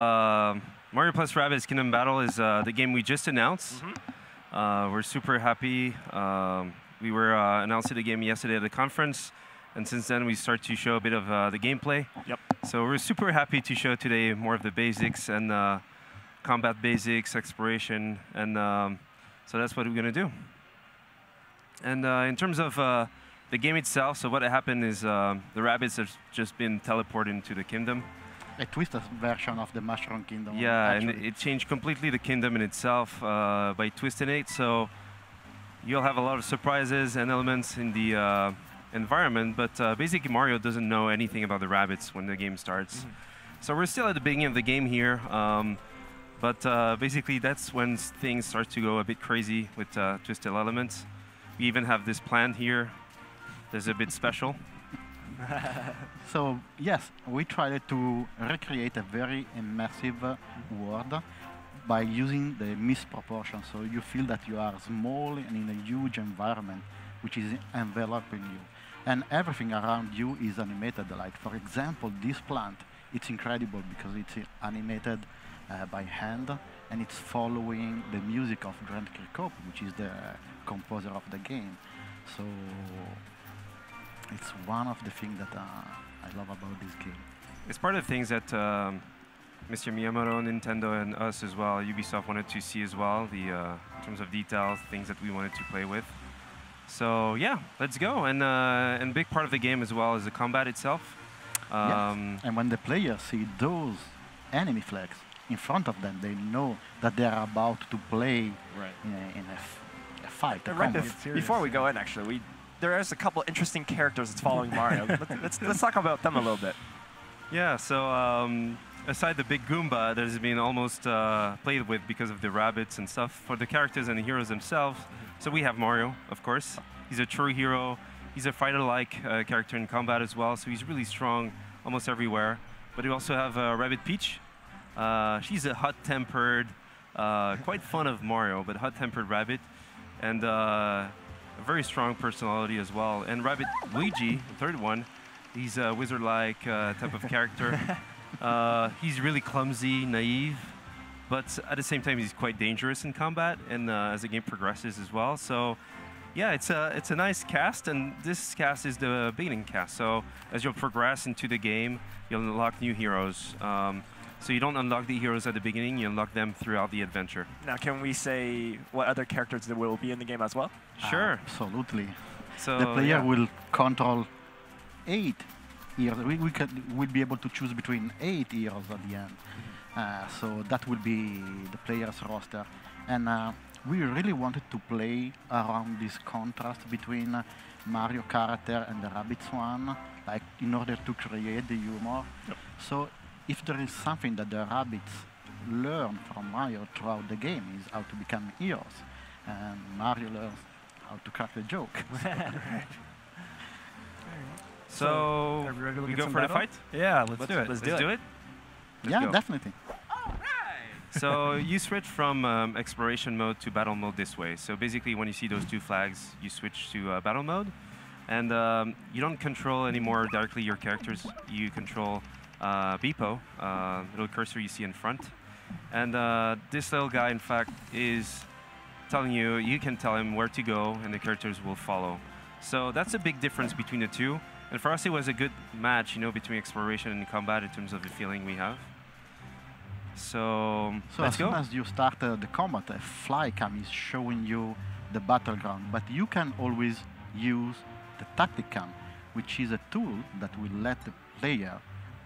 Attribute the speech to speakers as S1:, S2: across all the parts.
S1: Mario plus Rabbids Kingdom Battle is the game we just announced. We're super happy. We were announcing the game yesterday at the conference, and since then we start to show a bit of the gameplay.
S2: Yep.
S1: So we're super happy to show today more of the basics and combat basics, exploration, and so that's what we're gonna do. And in terms of the game itself, so what happened is the Rabbids have just been teleported into the kingdom.
S3: A twisted version of the Mushroom Kingdom.
S1: Yeah,
S3: actually.
S1: and it changed completely the kingdom in itself by twisting it. So you'll have a lot of surprises and elements in the environment, but basically Mario doesn't know anything about the Rabbids when the game starts. So we're still at the beginning of the game here, but basically that's when things start to go a bit crazy with twisted elements. We even have this plant here. There's a bit special.
S3: So yes, we tried to recreate a very immersive world by using the misproportion. So you feel that you are small and in a huge environment which is enveloping you. And everything around you is animated. Like, for example, this plant, it's incredible because it's animated by hand, and it's following the music of Grant Kirkhope, which is the composer of the game. So it's one of the things that I love about this game.
S1: It's part of the things that Mr. Miyamoto, Nintendo, and us as well, Ubisoft wanted to see as well, the in terms of details, things that we wanted to play with. So yeah, let's go. And big part of the game as well is the combat itself.
S3: Yes. And when the players see those enemy flags in front of them, they know that they are about to play in a fight.
S2: Before we go in, actually, there is a couple interesting characters that's following Mario. let's talk about them a little bit.
S1: Yeah, so aside the big Goomba that has been almost played with because of the Rabbids and stuff, for the characters and the heroes themselves, so we have Mario, of course. He's a true hero. He's a fighter-like character in combat as well, so he's really strong almost everywhere. But we also have Rabbid Peach. She's a hot-tempered, quite fun of Mario, but hot-tempered rabbit. And a very strong personality as well. And Rabbid Luigi, the third one, he's a wizard-like type of character. He's really clumsy, naive, but at the same time he's quite dangerous in combat and as the game progresses as well. So yeah, it's a nice cast, and this cast is the beginning cast. So as you'll progress into the game, you'll unlock new heroes. So you don't unlock the heroes at the beginning, you unlock them throughout the adventure.
S2: Now, can we say what other characters there will be in the game as well?
S1: Sure.
S3: Absolutely.
S1: So
S3: the player will control 8 heroes. We'll be able to choose between 8 heroes at the end. So that will be the player's roster. And we really wanted to play around this contrast between Mario character and the Rabbids one, like in order to create the humor.
S2: Yep.
S3: So if there is something that the Rabbids learn from Mario throughout the game is how to become heroes, and Mario learns how to crack the joke.
S1: So we go for the fight?
S2: Yeah, let's do it.
S1: Let's do it.
S3: Yeah,
S1: go.
S3: definitely.
S1: So you switch from exploration mode to battle mode this way. So basically when you see those two flags, you switch to battle mode. And you don't control anymore directly your characters. You control Beepo, little cursor you see in front. And this little guy, in fact, is telling you, you can tell him where to go and the characters will follow. So that's a big difference between the two. And for us, it was a good match, you know, between exploration and combat in terms of the feeling we have. So let's go.
S3: As soon as you start the combat, a fly cam is showing you the battleground, but you can always use the tactic cam, which is a tool that will let the player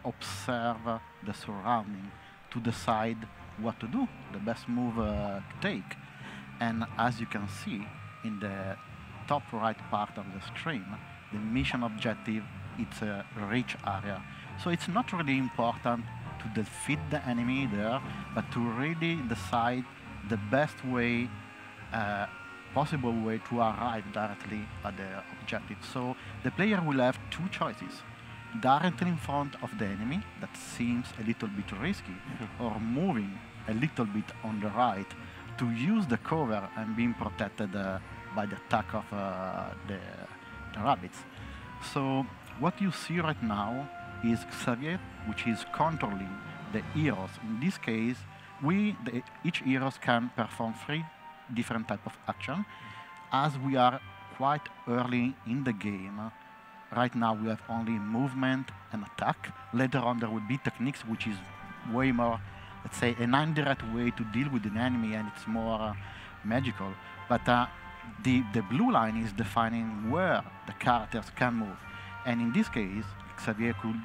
S3: observe the surrounding to decide what to do, the best move to take. And as you can see in the top right part of the screen, the mission objective, it's a rich area. So it's not really important to defeat the enemy there, but to really decide the best way, possible way to arrive directly at the objective. So the player will have two choices: directly in front of the enemy, that seems a little bit risky, or moving a little bit on the right to use the cover and being protected by the attack of the Rabbids. So what you see right now is Xavier, which is controlling the heroes. In this case, each heroes can perform 3 different type of action. As we are quite early in the game, right now we have only movement and attack. Later on there will be techniques, which is way more, let's say, an indirect way to deal with an enemy, and it's more magical. But the blue line is defining where the characters can move. And in this case, Xavier could,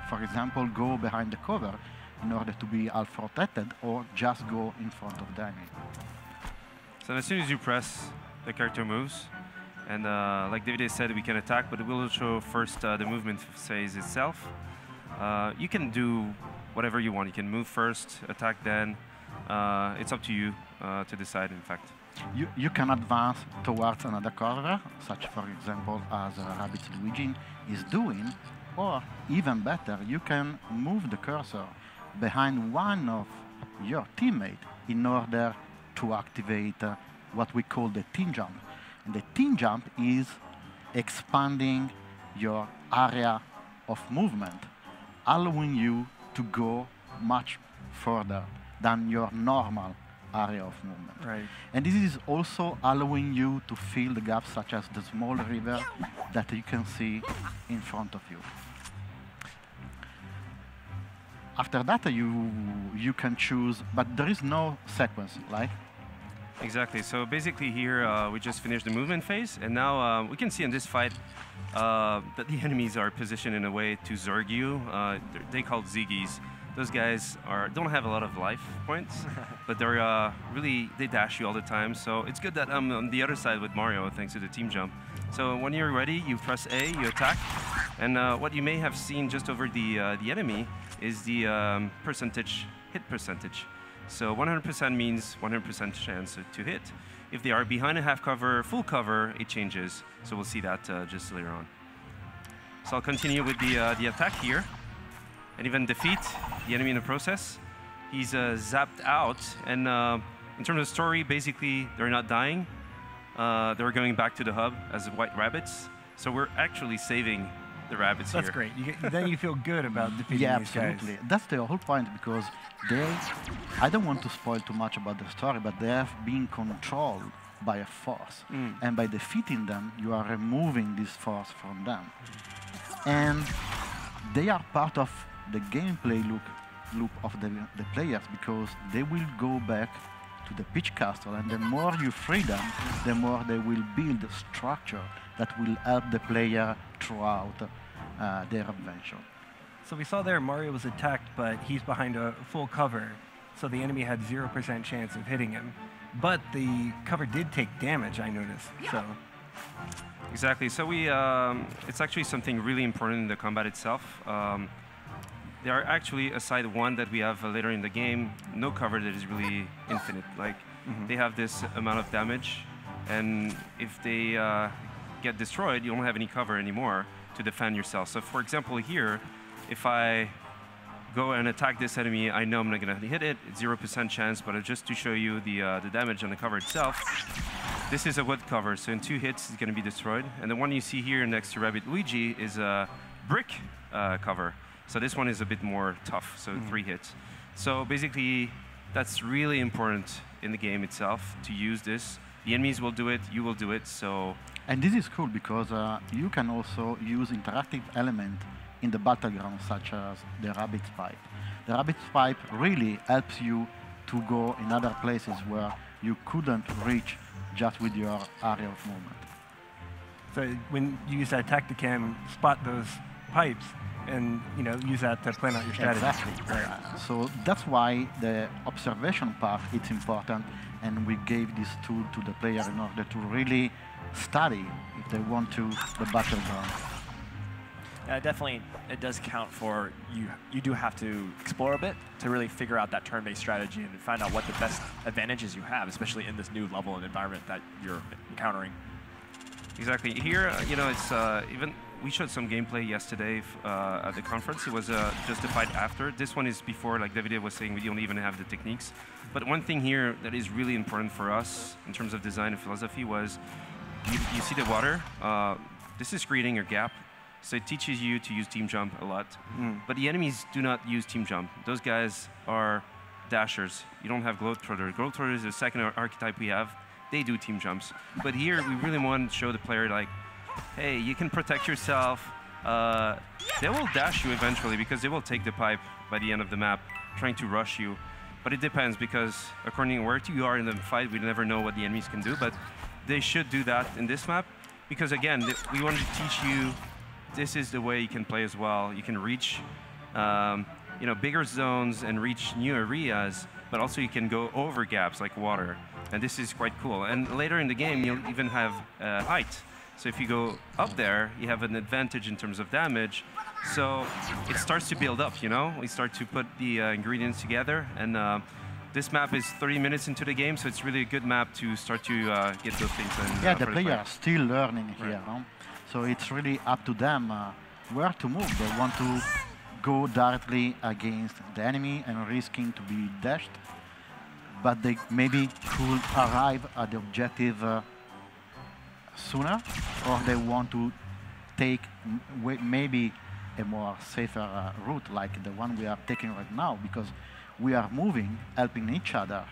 S3: for example, go behind the cover in order to be half protected, or just go in front of the enemy.
S1: So as soon as you press, the character moves. And like David said, we can attack, but it will show first the movement phase itself. You can do whatever you want. You can move first, attack then. It's up to you to decide, in fact.
S3: You can advance towards another cover, such, for example, as Rabbids Luigi is doing, or even better, you can move the cursor behind one of your teammates in order to activate what we call the team jump. And the team jump is expanding your area of movement, allowing you to go much further than your normal area of movement.
S2: Right.
S3: And this is also allowing you to fill the gaps, such as the small river that you can see in front of you. After that, you can choose, but there is no sequence, right?
S1: Exactly. So basically here, we just finished the movement phase, and now we can see in this fight that the enemies are positioned in a way to zerg you. They called Ziggies. Those guys don't have a lot of life points, but they're they dash you all the time. So it's good that I'm on the other side with Mario, thanks to the team jump. So when you're ready, you press A, you attack, and what you may have seen just over the enemy is the hit percentage. So 100% means 100% chance to hit. If they are behind a half cover, full cover, it changes. So we'll see that just later on. So I'll continue with the attack here, and even defeat the enemy in the process. He's zapped out, and in terms of story, basically they're not dying. They're going back to the hub as white rabbits. So we're actually saving the rabbits
S2: That's
S1: here.
S2: great. Then you feel good about defeating these
S3: absolutely.
S2: guys.
S3: That's the whole point, because I don't want to spoil too much about the story, but they have been controlled by a force. And by defeating them, you are removing this force from them. And they are part of the gameplay loop of the players, because they will go back to the Peach Castle, and the more you free them, the more they will build a structure that will help the player throughout their adventure.
S2: So we saw there Mario was attacked, but he's behind a full cover, so the enemy had 0% chance of hitting him. But the cover did take damage, I noticed. So.
S1: Exactly. So it's actually something really important in the combat itself. There are actually, aside one that we have later in the game, no cover that is really infinite. Like, they have this amount of damage, and if they get destroyed, you don't have any cover anymore to defend yourself. So for example here, if I go and attack this enemy, I know I'm not going to hit it. It's 0% chance, but just to show you the damage on the cover itself, this is a wood cover, so in 2 hits it's going to be destroyed. And the one you see here next to Rabbid Luigi is a brick cover. So this one is a bit more tough, so 3 hits. So basically, that's really important in the game itself to use this. The enemies will do it, you will do it, so...
S3: And this is cool because you can also use interactive element in the battleground, such as the Rabbids pipe. The Rabbids pipe really helps you to go in other places where you couldn't reach just with your area of movement.
S2: So when you use that Tacticam, spot those pipes, and use that to plan out your strategy.
S3: Exactly. So that's why the observation part is important, and we gave this tool to the player in order to really study, if they want to, the battleground.
S4: Definitely, it does count for you. You do have to explore a bit to really figure out that turn-based strategy and find out what the best advantages you have, especially in this new level and environment that you're encountering.
S1: Exactly. Here, it's even we showed some gameplay yesterday at the conference. It was just a fight after. This one is before, like David was saying, we don't even have the techniques. But one thing here that is really important for us in terms of design and philosophy was you see the water. This is creating a gap. So it teaches you to use team jump a lot. But the enemies do not use team jump. Those guys are dashers. You don't have Globetrotter. Globetrotter is the second archetype we have. They do team jumps. But here, we really want to show the player, like, hey, you can protect yourself. They will dash you eventually because they will take the pipe by the end of the map, trying to rush you. But it depends because according to where you are in the fight, we never know what the enemies can do. But they should do that in this map because, again, we wanted to teach you this is the way you can play as well. You can reach bigger zones and reach new areas, but also you can go over gaps like water. And this is quite cool. And later in the game, you'll even have height. So if you go up there, you have an advantage in terms of damage. So it starts to build up, We start to put the ingredients together. And this map is 30 minutes into the game, so it's really a good map to start to get those things.
S3: Yeah, the players are still learning here.
S1: Right.
S3: So it's really up to them where to move. They want to go directly against the enemy and risking to be dashed. But they maybe could arrive at the objective sooner, or they want to take maybe a more safer route like the one we are taking right now, because we are moving, helping each other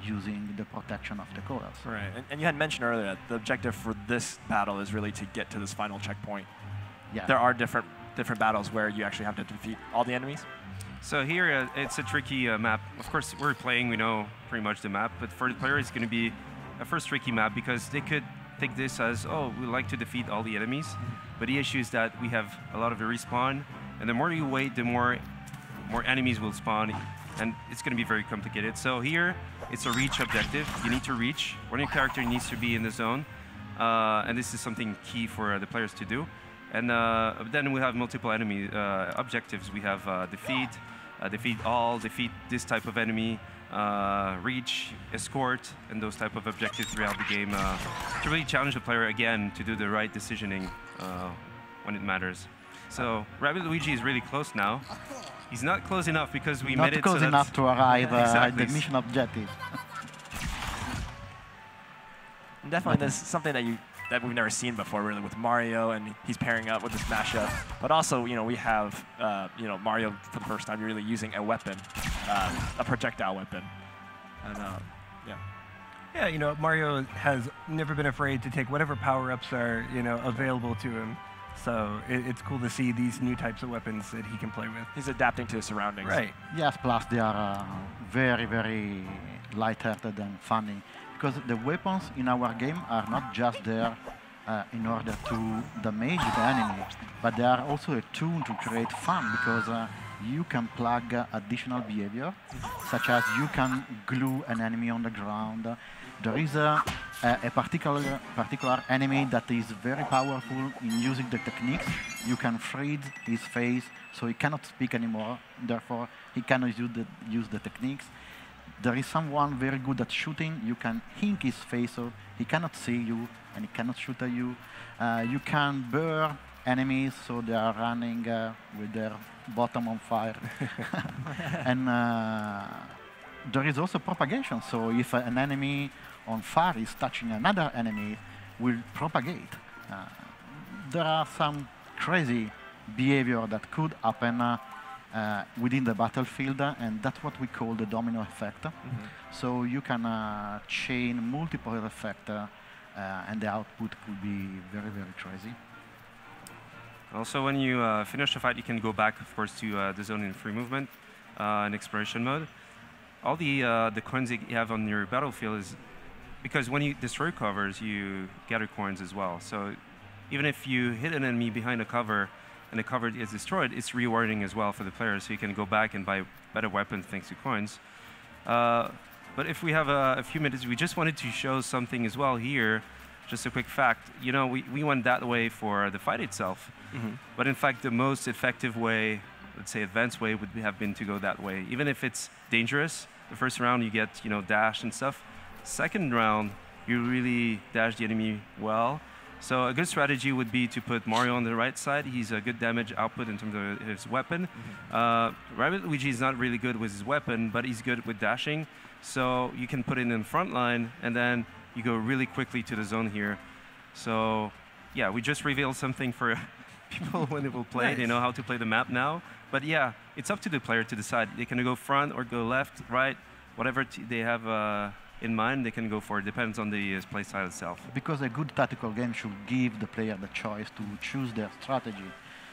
S3: using the protection of the colors.
S4: Right, and you had mentioned earlier that the objective for this battle is really to get to this final checkpoint.
S3: Yeah.
S4: There are different battles where you actually have to defeat all the enemies.
S1: So here, it's a tricky map. Of course, we're playing, we know pretty much the map, but for the player, it's going to be a first tricky map because they could take this as, oh, we like to defeat all the enemies. But the issue is that we have a lot of respawn, and the more you wait, the more enemies will spawn, and it's going to be very complicated. So here, it's a reach objective. You need to reach. One of your character needs to be in the zone, and this is something key for the players to do. And then we have multiple enemy objectives. We have defeat all, defeat this type of enemy, reach, escort, and those type of objectives throughout the game to really challenge the player again to do the right decisioning when it matters. So Rabbid Luigi is really close now. He's not close enough because we made it
S3: not close enough to arrive at the mission objective.
S4: And definitely, there's something that we've never seen before, really, with Mario, and he's pairing up with this mashup. But also, we have Mario for the first time really using a weapon, a projectile weapon, and yeah.
S2: Yeah, Mario has never been afraid to take whatever power-ups are, available to him. So it's cool to see these new types of weapons that he can play with.
S4: He's adapting to his surroundings.
S2: Right.
S3: Yes, plus they are very, very light-hearted and funny. Because the weapons in our game are not just there in order to damage the enemy, but they are also a tool to create fun, because you can plug additional behavior, such as you can glue an enemy on the ground. There is a particular enemy that is very powerful in using the techniques. You can freeze his face, so he cannot speak anymore, therefore he cannot use the techniques. There is someone very good at shooting. You can hink his face so he cannot see you and he cannot shoot at you. You can burn enemies so they are running with their bottom on fire. And there is also propagation. So if an enemy on fire is touching another enemy, will propagate. There are some crazy behavior that could happen within the battlefield, and that's what we call the domino effect. So you can chain multiple effects, and the output could be very, very crazy.
S1: Also, when you finish the fight, you can go back, of course, to the zone in free movement and exploration mode. All the coins that you have on your battlefield is because when you destroy covers, you gather coins as well. So even if you hit an enemy behind a cover and the cover is destroyed, it's rewarding as well for the player. So you can go back and buy better weapons thanks to coins. But if we have a few minutes, we just wanted to show something as well here. Just a quick fact, we went that way for the fight itself. But in fact, the most effective way, let's say advanced way, would have been to go that way. Even if it's dangerous, the first round you get, dash and stuff. Second round, you really dash the enemy well. So a good strategy would be to put Mario on the right side. He's a good damage output in terms of his weapon. Rabbid Luigi is not really good with his weapon, but he's good with dashing. So you can put it in front line, and then you go really quickly to the zone here. So yeah, we just revealed something for people when they will play. They
S2: Nice.
S1: know how to play the map now. But yeah, it's up to the player to decide. They can go front or go left, right, whatever they have in mind. They can go for it. Depends on the play style itself.
S3: Because a good tactical game should give the player the choice to choose their strategy.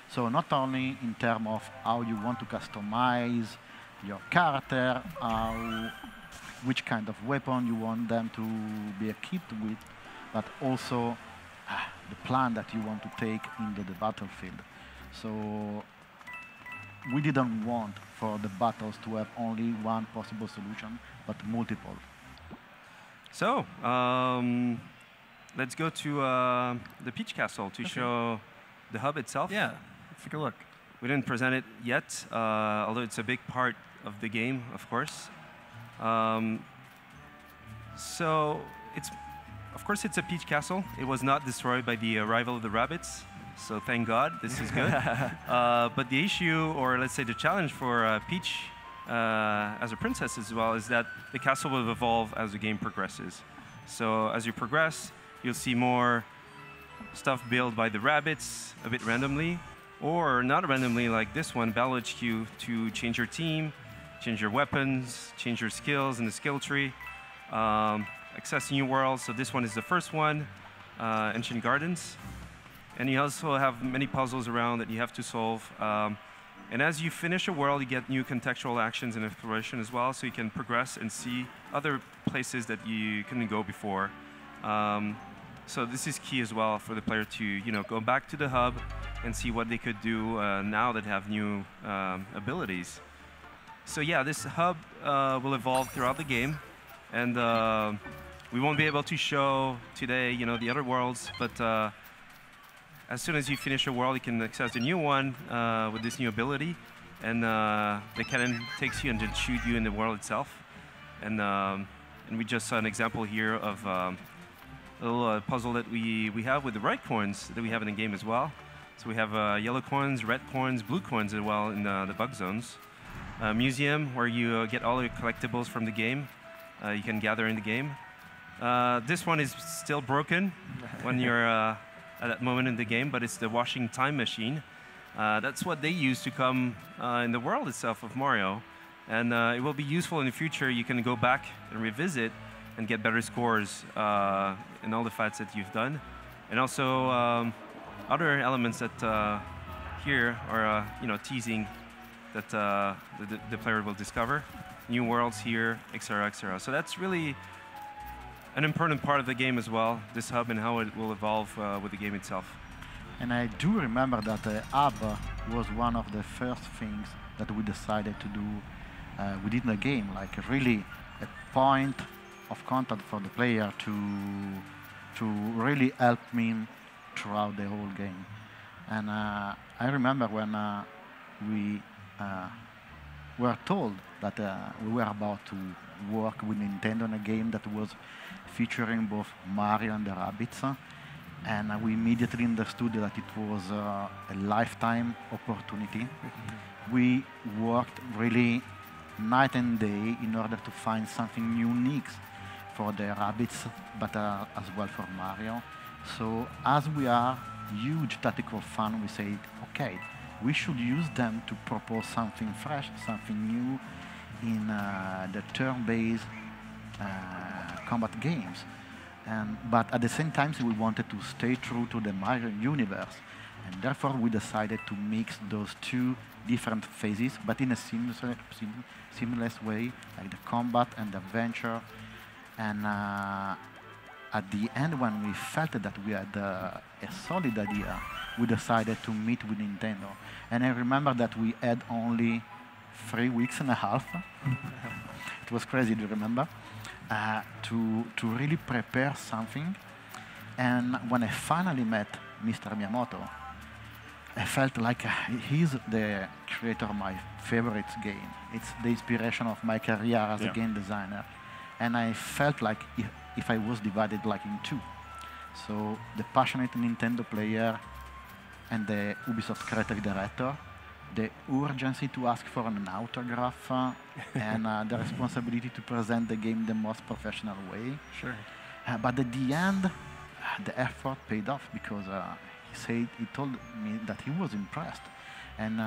S3: So not only in terms of how you want to customize your character, which kind of weapon you want them to be equipped with, but also the plan that you want to take into the battlefield. So we didn't want for the battles to have only one possible solution, but multiple.
S1: So let's go to the Peach Castle to show the hub itself.
S2: Yeah, let's take a look.
S1: We didn't present it yet, although it's a big part of the game, of course. So of course, it's a Peach Castle. It was not destroyed by the arrival of the Rabbids, so thank God, this is good. But the issue, or let's say the challenge for Peach as a princess as well, is that the castle will evolve as the game progresses. So as you progress, you'll see more stuff built by the Rabbids, a bit randomly, or not randomly like this one, Battle HQ, to change your team, change your weapons, change your skills in the skill tree. Access new worlds. So this one is the first one, Ancient Gardens. And you also have many puzzles around that you have to solve. And as you finish a world, you get new contextual actions and exploration as well, so you can progress and see other places that you couldn't go before. So this is key as well for the player to go back to the hub and see what they could do now that have new abilities. So yeah, this hub will evolve throughout the game. And we won't be able to show today, the other worlds, but as soon as you finish a world, you can access the new one with this new ability, and the cannon takes you and then shoot you in the world itself. And we just saw an example here of a little puzzle that we have with the red coins that we have in the game as well. So we have yellow coins, red coins, blue coins as well in the bug zones. Museum where you get all the collectibles from the game. You can gather in the game. This one is still broken when you're at that moment in the game, but it's the washing time machine. That's what they use to come in the world itself of Mario. And it will be useful in the future. You can go back and revisit and get better scores in all the fights that you've done. And also other elements that here are teasing that the player will discover. New worlds here, etc., etc. So that's really an important part of the game as well, this hub and how it will evolve with the game itself.
S3: And I do remember that the hub was one of the first things that we decided to do within the game, like really a point of contact for the player to really help me throughout the whole game. And I remember when we were told that we were about to work with Nintendo on a game that was featuring both Mario and the Rabbids, and we immediately understood that it was a lifetime opportunity. We worked really night and day in order to find something unique for the Rabbids, but as well for Mario. So as we are huge tactical fan, we said, okay, we should use them to propose something fresh, something new in the turn-based combat games. But at the same time, we wanted to stay true to the Mario universe. And therefore, we decided to mix those two different phases, but in a seamless way, like the combat and the adventure. And at the end, when we felt that we had a solid idea, we decided to meet with Nintendo. And I remember that we had only 3 weeks and a half. It was crazy to remember, to really prepare something. And when I finally met Mr. Miyamoto, I felt like he's the creator of my favorite game. It's the inspiration of my career as a game designer. And I felt like if I was divided like in two. So the passionate Nintendo player and the Ubisoft creative director, the urgency to ask for an autograph and the responsibility to present the game the most professional way.
S2: Sure.
S3: But at the end, the effort paid off because he told me that he was impressed, and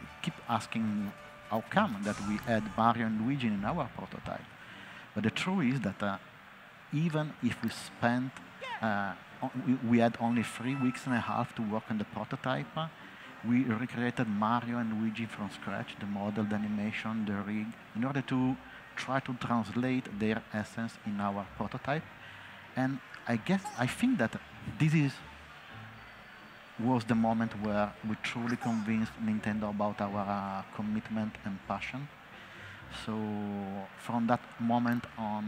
S3: he keep asking how come that we had Mario and Luigi in our prototype. But the truth is that even if we spent, we had only 3 weeks and a half to work on the prototype. We recreated Mario and Luigi from scratch, the model, the animation, the rig, in order to try to translate their essence in our prototype. And I think that this was the moment where we truly convinced Nintendo about our commitment and passion. So from that moment on,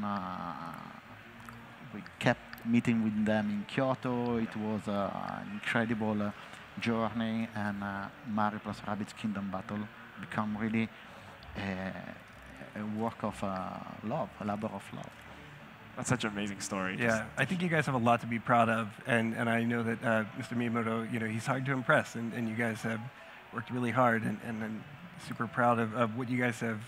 S3: we kept meeting with them in Kyoto. It was an incredible journey, and Mario plus Rabbids Kingdom Battle become really a work of love, a labor of love.
S4: That's such an amazing story.
S2: Yeah, I think you guys have a lot to be proud of, and I know that Mr. Miyamoto, he's hard to impress, and you guys have worked really hard, and I'm super proud of what you guys have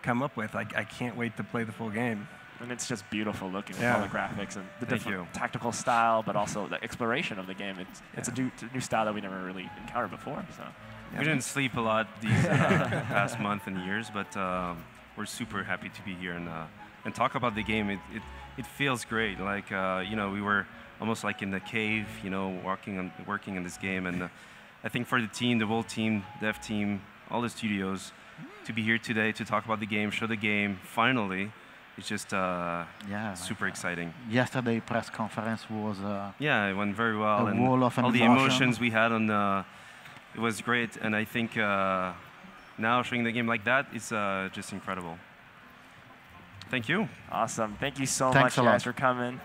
S2: come up with. I can't wait to play the full game.
S4: And it's just beautiful looking with all the graphics and the different tactical style, but also the exploration of the game. It's a new style that we never really encountered before. So
S1: we didn't sleep a lot these past month and years, but we're super happy to be here and talk about the game. It feels great. Like we were almost like in the cave, working on this game. And I think for the team, the whole team, dev team, all the studios, to be here today to talk about the game, show the game, finally. It's just super exciting.
S3: Yesterday press conference was
S1: it went very well, and
S3: wall of
S1: all the emotions we had on it was great. And I think now showing the game like that is just incredible. Thank you.
S4: Awesome. Thank you so much, guys, for coming.